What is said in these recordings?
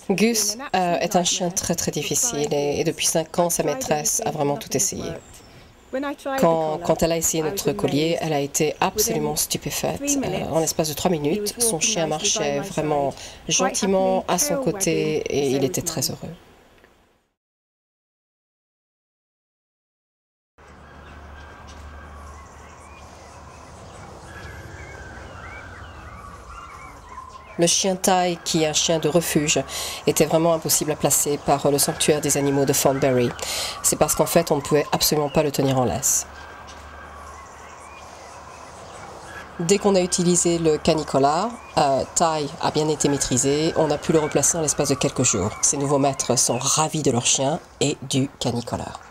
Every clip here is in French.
Gus est un chien très difficile et depuis 5 ans, sa maîtresse a vraiment tout essayé. Quand elle a essayé notre collier, elle a été absolument stupéfaite. En l'espace de 3 minutes, son chien marchait vraiment gentiment à son côté et il était très heureux. Le chien Ty, qui est un chien de refuge, était vraiment impossible à placer par le sanctuaire des animaux de Thornbury. C'est parce qu'en fait, on ne pouvait absolument pas le tenir en laisse. Dès qu'on a utilisé le canicollar, Ty a bien été maîtrisé. On a pu le replacer en l'espace de quelques jours. Ses nouveaux maîtres sont ravis de leur chien et du canicollar.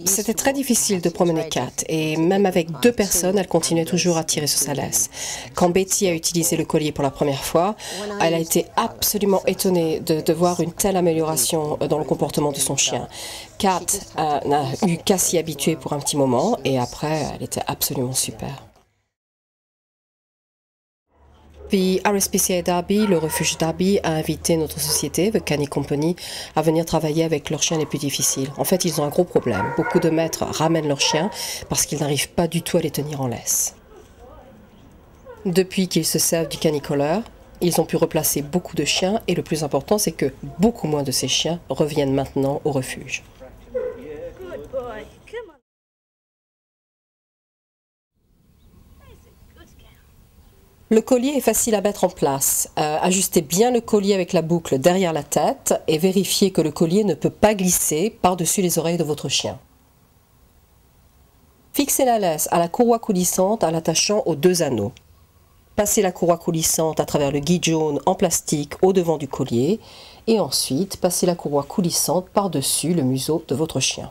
C'était très difficile de promener Kat et même avec 2 personnes, elle continuait toujours à tirer sur sa laisse. Quand Betty a utilisé le collier pour la première fois, elle a été absolument étonnée de voir une telle amélioration dans le comportement de son chien. Kat n'a eu qu'à s'y habituer pour un petit moment et après, elle était absolument super. Puis RSPCA Derby, le refuge Derby, a invité notre société, The Canny Company, à venir travailler avec leurs chiens les plus difficiles. En fait, ils ont un gros problème. Beaucoup de maîtres ramènent leurs chiens parce qu'ils n'arrivent pas du tout à les tenir en laisse. Depuis qu'ils se servent du canicollar, ils ont pu replacer beaucoup de chiens et le plus important, c'est que beaucoup moins de ces chiens reviennent maintenant au refuge. Le collier est facile à mettre en place. Ajustez bien le collier avec la boucle derrière la tête et vérifiez que le collier ne peut pas glisser par-dessus les oreilles de votre chien. Fixez la laisse à la courroie coulissante en l'attachant aux 2 anneaux. Passez la courroie coulissante à travers le guide jaune en plastique au devant du collier et ensuite passez la courroie coulissante par-dessus le museau de votre chien.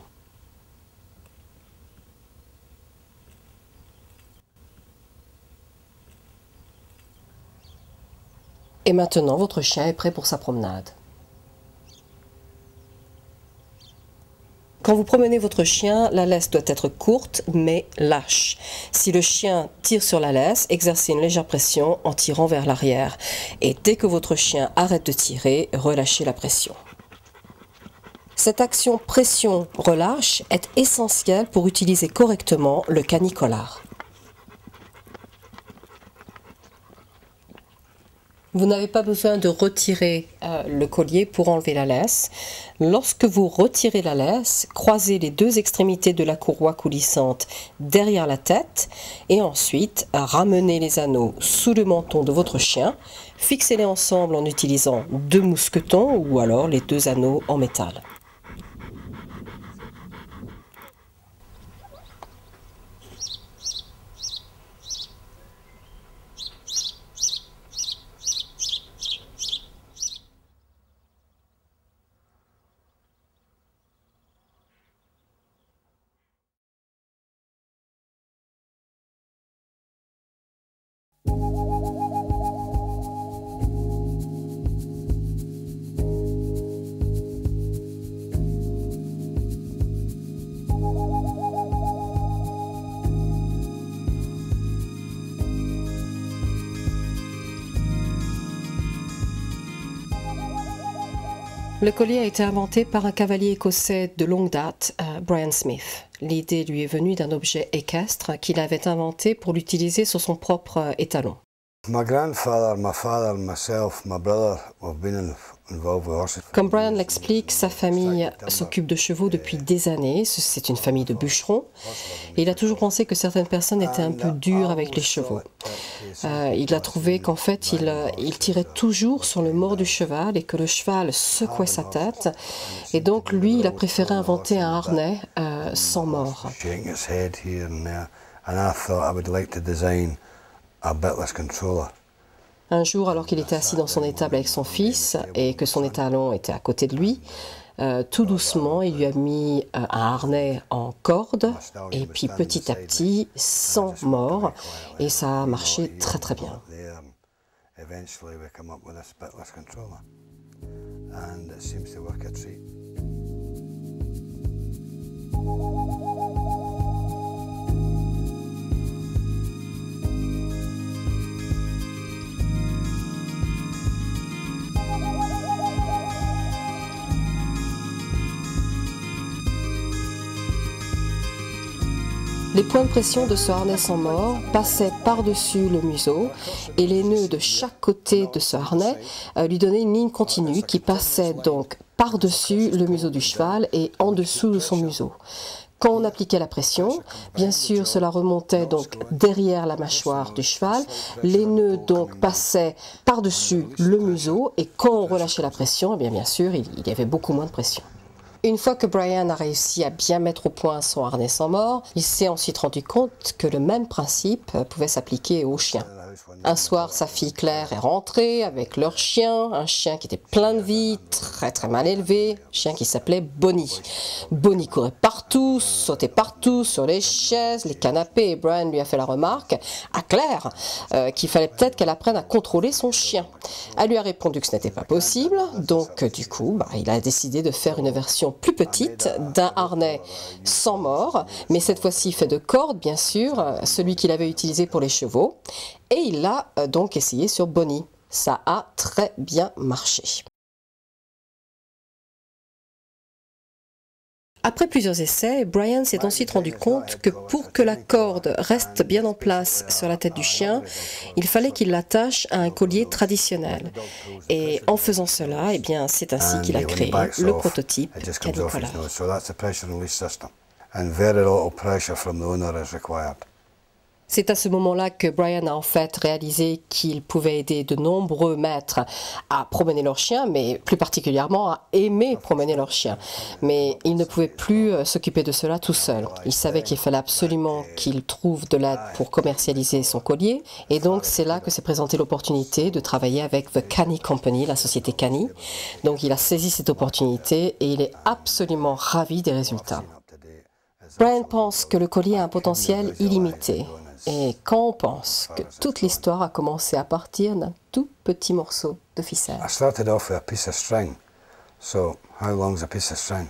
Et maintenant, votre chien est prêt pour sa promenade. Quand vous promenez votre chien, la laisse doit être courte mais lâche. Si le chien tire sur la laisse, exercez une légère pression en tirant vers l'arrière. Et dès que votre chien arrête de tirer, relâchez la pression. Cette action pression-relâche est essentielle pour utiliser correctement le canicollar. Vous n'avez pas besoin de retirer le collier pour enlever la laisse. Lorsque vous retirez la laisse, croisez les 2 extrémités de la courroie coulissante derrière la tête et ensuite ramenez les anneaux sous le menton de votre chien. Fixez-les ensemble en utilisant 2 mousquetons ou alors les 2 anneaux en métal. Le collier a été inventé par un cavalier écossais de longue date, Brian Smith. L'idée lui est venue d'un objet équestre qu'il avait inventé pour l'utiliser sur son propre étalon. My grandfather, my father, myself, my brother, we've been involved with horses. Comme Brian l'explique, sa famille s'occupe de chevaux depuis des années. C'est une famille de bûcherons. Et il a toujours pensé que certaines personnes étaient un peu dures avec les chevaux. Il a trouvé qu'en fait, il tirait toujours sur le mors du cheval et que le cheval secouait sa tête. Et donc, lui, il a préféré inventer un harnais sans mors. Shaking its head here and there, and I thought I would like to design a bitless controller. Un jour, alors qu'il était assis dans son étable avec son fils et que son étalon était à côté de lui, tout doucement, il lui a mis un harnais en corde et puis petit à petit, sans mort, et ça a marché très bien. Eventually we come up with this bitless controller, and it seems to work a treat. Les points de pression de ce harnais sans mort passaient par-dessus le museau et les nœuds de chaque côté de ce harnais lui donnaient une ligne continue qui passait donc par-dessus le museau du cheval et en dessous de son museau. Quand on appliquait la pression, bien sûr, cela remontait donc derrière la mâchoire du cheval. Les nœuds donc passaient par-dessus le museau et quand on relâchait la pression, eh bien sûr, il y avait beaucoup moins de pression. Une fois que Brian a réussi à bien mettre au point son harnais sans mort, il s'est ensuite rendu compte que le même principe pouvait s'appliquer aux chiens. Un soir, sa fille Claire est rentrée avec leur chien, un chien qui était plein de vie, très mal élevé, un chien qui s'appelait Bonnie. Bonnie courait partout, sautait partout, sur les chaises, les canapés, et Brian lui a fait la remarque à Claire qu'il fallait peut-être qu'elle apprenne à contrôler son chien. Elle lui a répondu que ce n'était pas possible, donc du coup, il a décidé de faire une version plus petite d'un harnais sans mort, mais cette fois-ci fait de cordes, bien sûr, celui qu'il avait utilisé pour les chevaux. Et il l'a donc essayé sur Bonnie. Ça a très bien marché. Après plusieurs essais, Brian s'est ensuite rendu compte que pour que la corde reste bien en place sur la tête du chien, il fallait qu'il l'attache à un collier traditionnel. Et en faisant cela, eh bien, c'est ainsi qu'il a créé le prototype Canicolor. C'est à ce moment-là que Brian a en fait réalisé qu'il pouvait aider de nombreux maîtres à promener leur chien, mais plus particulièrement à aimer promener leur chien. Mais il ne pouvait plus s'occuper de cela tout seul. Il savait qu'il fallait absolument qu'il trouve de l'aide pour commercialiser son collier. Et donc c'est là que s'est présentée l'opportunité de travailler avec The Cani Company, la société Cani. Donc il a saisi cette opportunité et il est absolument ravi des résultats. Brian pense que le collier a un potentiel illimité. Et quand on pense que toute l'histoire a commencé à partir d'un tout petit morceau de ficelle. I started off with a piece of string. So, how long is a piece of string?